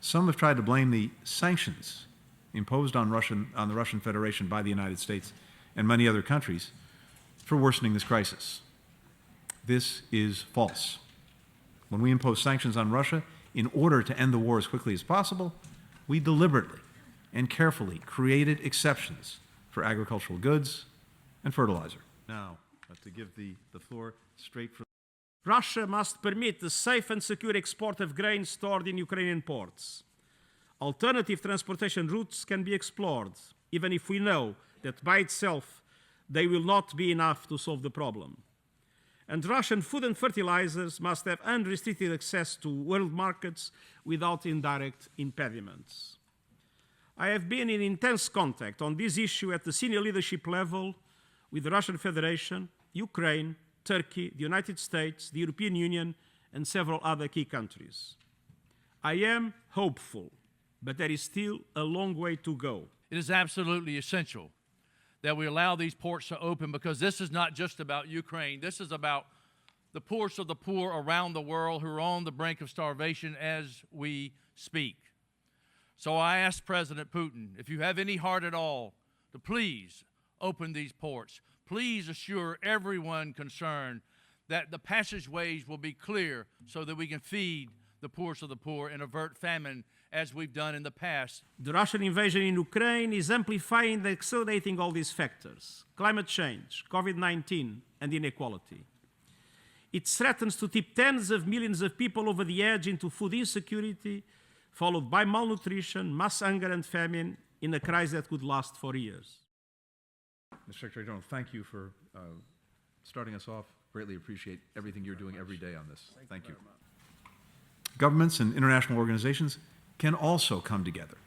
Some have tried to blame the sanctions imposed on the Russian Federation by the United States and many other countries for worsening this crisis. This is false. When we impose sanctions on Russia in order to end the war as quickly as possible, we deliberately and carefully created exceptions for agricultural goods and fertilizer. Now, to give the floor straight from Russia must permit the safe and secure export of grain stored in Ukrainian ports. Alternative transportation routes can be explored, even if we know that by itself they will not be enough to solve the problem. And Russian food and fertilizers must have unrestricted access to world markets without indirect impediments. I have been in intense contact on this issue at the senior leadership level with the Russian Federation, Ukraine, Turkey, the United States, the European Union, and several other key countries. I am hopeful, but there is still a long way to go. It is absolutely essential that we allow these ports to open, because this is not just about Ukraine. This is about the poorest of the poor around the world who are on the brink of starvation as we speak. So I ask President Putin, if you have any heart at all, to please open these ports. Please assure everyone concerned that the passageways will be clear so that we can feed the poorest of the poor and avert famine as we've done in the past. The Russian invasion in Ukraine is amplifying and accelerating all these factors: climate change, COVID-19, and inequality. It threatens to tip tens of millions of people over the edge into food insecurity, followed by malnutrition, mass hunger, and famine in a crisis that could last for years. Mr. Secretary General, thank you for starting us off. Greatly appreciate everything you're doing every day on this. Thank you. Governments and international organizations can also come together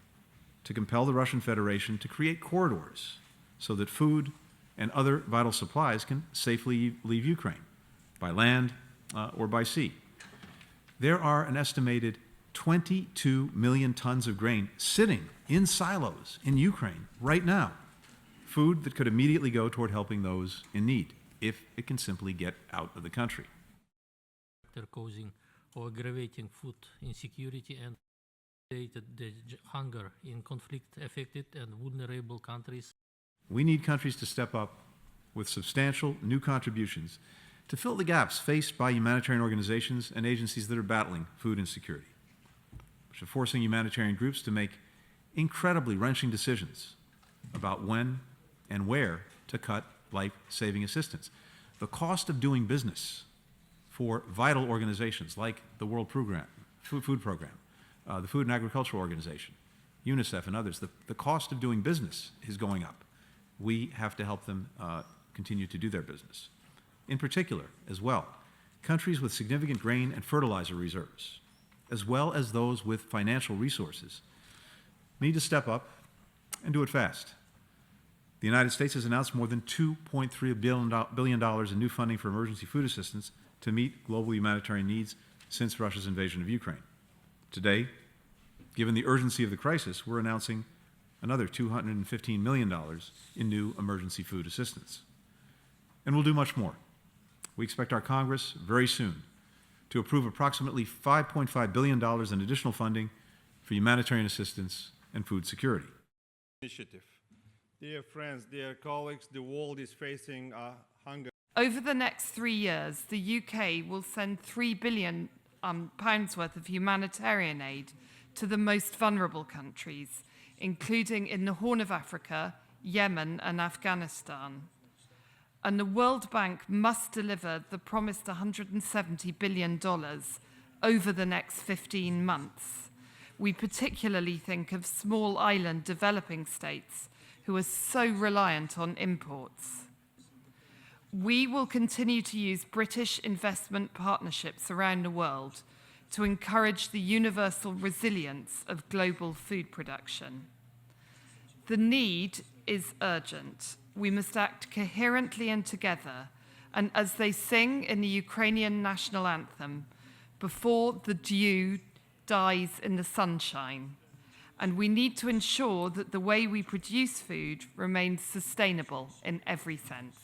to compel the Russian Federation to create corridors so that food and other vital supplies can safely leave Ukraine by land or by sea. There are an estimated 22 million tons of grain sitting in silos in Ukraine right now. Food that could immediately go toward helping those in need, if it can simply get out of the country. They're causing or aggravating food insecurity and the hunger in conflict-affected and vulnerable countries. We need countries to step up with substantial new contributions to fill the gaps faced by humanitarian organizations and agencies that are battling food insecurity, which are forcing humanitarian groups to make incredibly wrenching decisions about when and where to cut life-saving assistance. The cost of doing business for vital organizations like the World Food Program, the Food and Agriculture Organization, UNICEF and others, the cost of doing business is going up. We have to help them continue to do their business. In particular, as well, countries with significant grain and fertilizer reserves, as well as those with financial resources, need to step up and do it fast. The United States has announced more than $2.3 billion in new funding for emergency food assistance to meet global humanitarian needs since Russia's invasion of Ukraine. Today, given the urgency of the crisis, we're announcing another $215 million in new emergency food assistance. And we'll do much more. We expect our Congress very soon to approve approximately $5.5 billion in additional funding for humanitarian assistance and food security. Initiative. Dear friends, dear colleagues, the world is facing hunger. Over the next 3 years, the UK will send £3 billion worth of humanitarian aid to the most vulnerable countries, including in the Horn of Africa, Yemen, and Afghanistan. And the World Bank must deliver the promised $170 billion over the next 15 months. We particularly think of small island developing states who are so reliant on imports. We will continue to use British investment partnerships around the world to encourage the universal resilience of global food production. The need is urgent. We must act coherently and together, and as they sing in the Ukrainian national anthem, before the dew dies in the sunshine. And we need to ensure that the way we produce food remains sustainable in every sense.